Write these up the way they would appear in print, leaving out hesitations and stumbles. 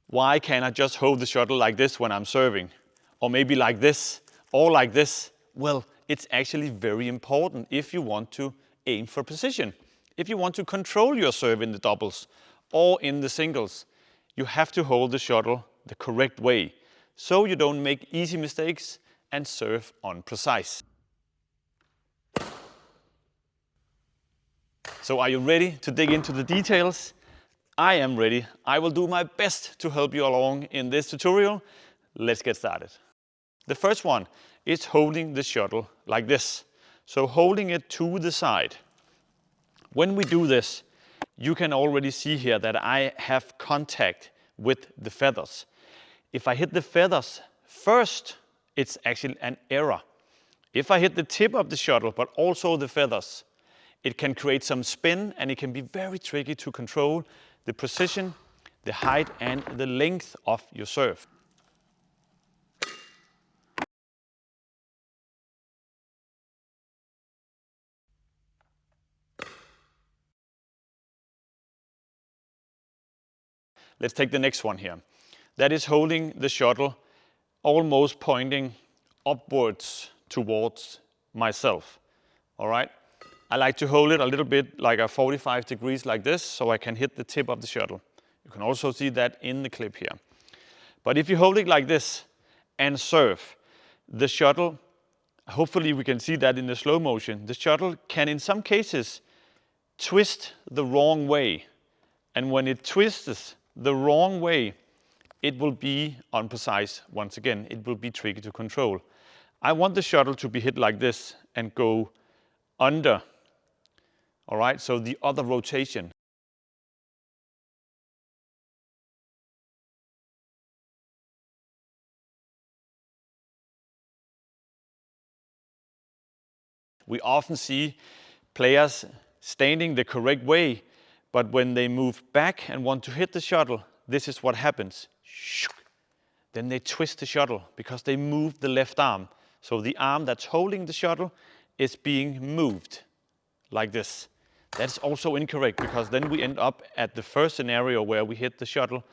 Why can't I just hold the shuttle like this when I'm serving? Or maybe like this, or like this? Well, it's actually very important if you want to aim for precision. If you want to control your serve in the doubles or in the singles, you have to hold the shuttle the correct way so you don't make easy mistakes and serve unprecise. So are you ready to dig into the details? I am ready. I will do my best to help you along in this tutorial. Let's get started. The first one is holding the shuttle like this. So holding it to the side. When we do this, you can already see here that I have contact with the feathers. If I hit the feathers first, it's actually an error. If I hit the tip of the shuttle, but also the feathers, it can create some spin and it can be very tricky to control the precision, the height and the length of your serve. Let's take the next one here. That is holding the shuttle almost pointing upwards towards myself. All right. I like to hold it a little bit like a 45 degrees like this so I can hit the tip of the shuttle. You can also see that in the clip here. But if you hold it like this and serve, the shuttle, hopefully we can see that in the slow motion, the shuttle can in some cases twist the wrong way. And when it twists the wrong way, it will be unprecise once again. It will be tricky to control. I want the shuttle to be hit like this and go under. All right, so the other rotation. We often see players standing the correct way, but when they move back and want to hit the shuttle, this is what happens. Then they twist the shuttle because they move the left arm. So the arm that's holding the shuttle is being moved like this. That's also incorrect because then we end up at the first scenario where we hit the shuttle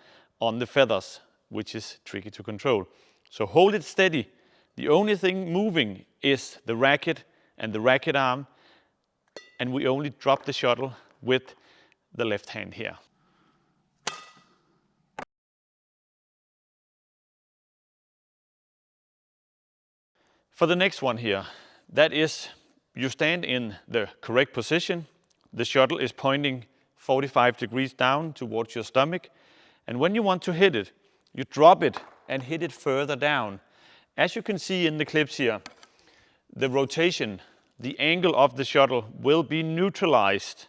on the feathers, which is tricky to control. So hold it steady. The only thing moving is the racket and the racket arm, and we only drop the shuttle with the left hand here. For the next one here, that is you stand in the correct position. The shuttle is pointing 45 degrees down towards your stomach. And when you want to hit it, you drop it and hit it further down. As you can see in the clips here, the rotation, the angle of the shuttle will be neutralized.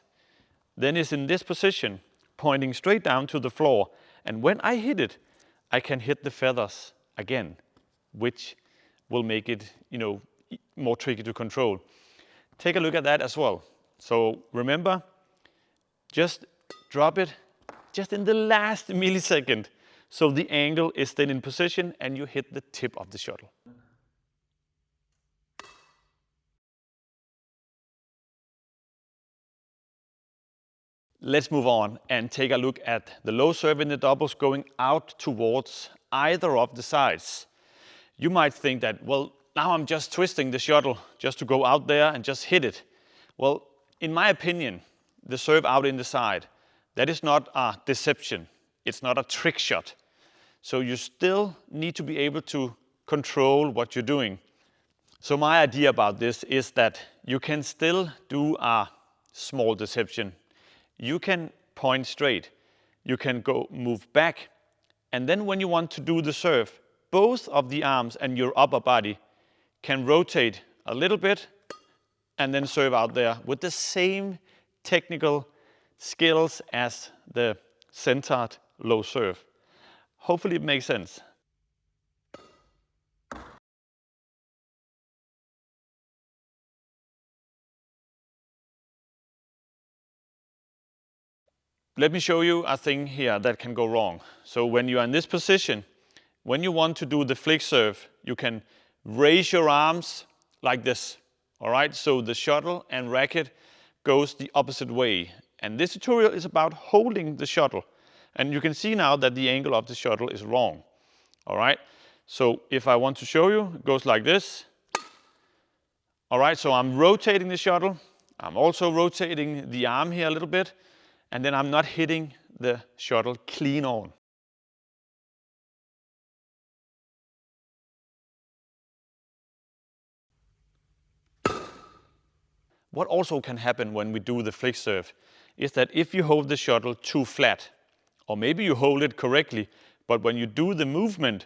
Then it's in this position, pointing straight down to the floor. And when I hit it, I can hit the feathers again, which will make it, more tricky to control. Take a look at that as well. So remember, just drop it just in the last millisecond. So the angle is then in position and you hit the tip of the shuttle. Let's move on and take a look at the low serve in the doubles going out towards either of the sides. You might think that, well, now I'm just twisting the shuttle just to go out there and just hit it. Well, in my opinion, the serve out in the side, that is not a deception. It's not a trick shot. So you still need to be able to control what you're doing. So my idea about this is that you can still do a small deception. You can point straight. You can go move back. And then when you want to do the serve, both of the arms and your upper body can rotate a little bit and then serve out there with the same technical skills as the centered low serve. Hopefully it makes sense. Let me show you a thing here that can go wrong. So when you are in this position, when you want to do the flick serve, you can raise your arms like this. All right, so the shuttle and racket goes the opposite way. And this tutorial is about holding the shuttle. And you can see now that the angle of the shuttle is wrong. All right. So if I want to show you, it goes like this. All right, so I'm rotating the shuttle. I'm also rotating the arm here a little bit. And then I'm not hitting the shuttle clean on. What also can happen when we do the flick serve is that if you hold the shuttle too flat, or maybe you hold it correctly, but when you do the movement,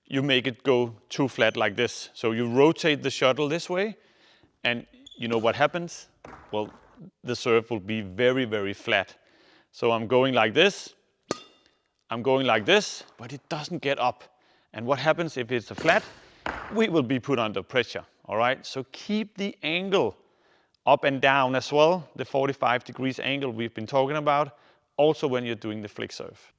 you make it go too flat like this. So you rotate the shuttle this way, and you know what happens? Well, the serve will be very, very flat. So I'm going like this, I'm going like this, but it doesn't get up. And what happens if it's a flat? We will be put under pressure, all right? So keep the angle up and down as well, the 45 degrees angle we've been talking about, also when you're doing the flick serve.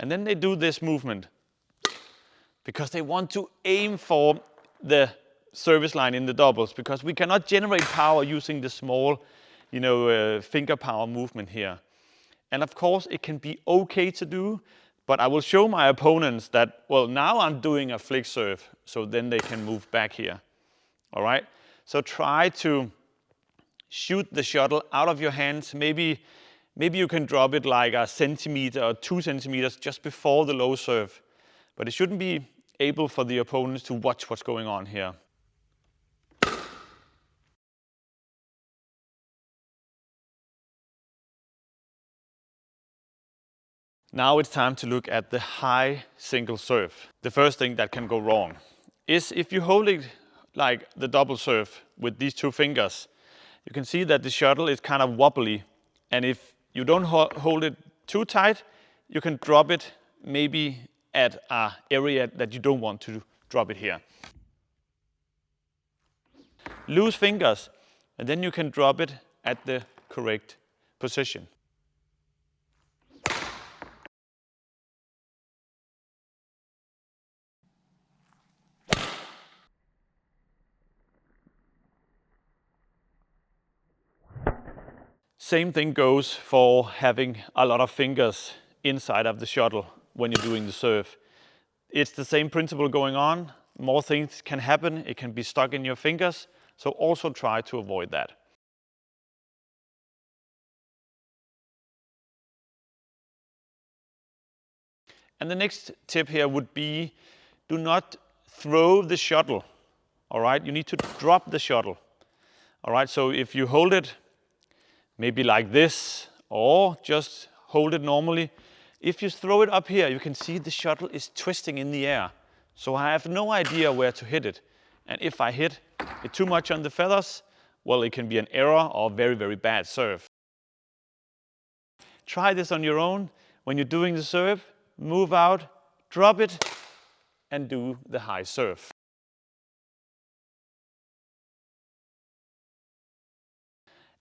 And then they do this movement because they want to aim for the service line in the doubles, because we cannot generate power using the small, finger power movement here. And of course, it can be okay to do, but I will show my opponents that, well, now I'm doing a flick serve, so then they can move back here. All right? So try to shoot the shuttle out of your hands. Maybe you can drop it like a centimeter or 2 centimeters just before the low serve. But it shouldn't be able for the opponents to watch what's going on here. Now it's time to look at the high single serve. The first thing that can go wrong is if you hold it like the double serve with these 2 fingers, you can see that the shuttle is kind of wobbly. And if you don't hold it too tight, you can drop it maybe at an area that you don't want to drop it here. Loose fingers, and then you can drop it at the correct position. Same thing goes for having a lot of fingers inside of the shuttle when you're doing the serve. It's the same principle going on. More things can happen. It can be stuck in your fingers. So also try to avoid that. And the next tip here would be, do not throw the shuttle. All right, you need to drop the shuttle. All right, so if you hold it maybe like this, or just hold it normally, if you throw it up here, you can see the shuttle is twisting in the air. So I have no idea where to hit it. And if I hit it too much on the feathers, well, it can be an error or a very, very bad serve. Try this on your own. When you're doing the serve, move out, drop it, and do the high serve.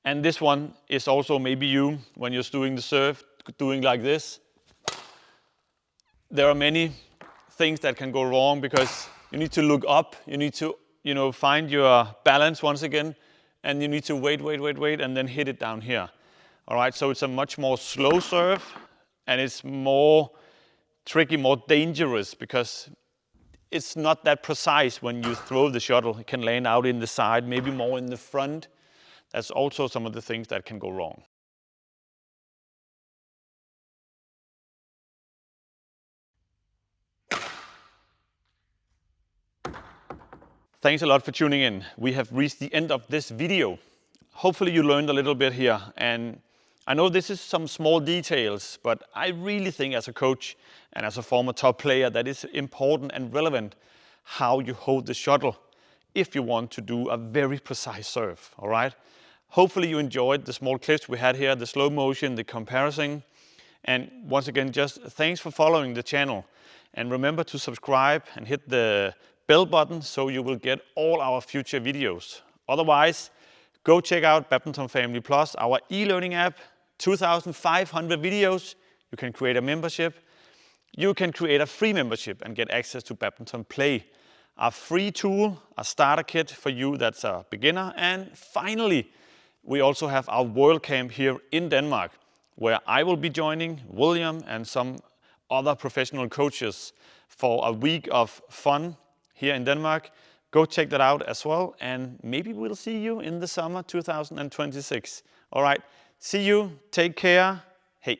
And this one is also maybe you, when you're doing the serve, doing like this. There are many things that can go wrong because you need to look up, you need to, find your balance once again, and you need to wait, and then hit it down here. All right, so it's a much more slow serve, and it's more tricky, more dangerous, because it's not that precise when you throw the shuttle. It can land out in the side, maybe more in the front. That's also some of the things that can go wrong. Thanks a lot for tuning in. We have reached the end of this video. Hopefully you learned a little bit here. And I know this is some small details, but I really think as a coach and as a former top player that it's important and relevant how you hold the shuttle if you want to do a very precise serve, all right? Hopefully you enjoyed the small clips we had here, the slow motion, the comparison. And once again, just thanks for following the channel. And remember to subscribe and hit the bell button so you will get all our future videos. Otherwise, go check out Badminton Family Plus, our e-learning app, 2,500 videos. You can create a membership. You can create a free membership and get access to Badminton Play, a free tool, a starter kit for you that's a beginner. And finally, we also have our World Camp here in Denmark, where I will be joining William and some other professional coaches for a week of fun here in Denmark. Go check that out as well, and maybe we'll see you in the summer 2026. All right, see you, take care, hey.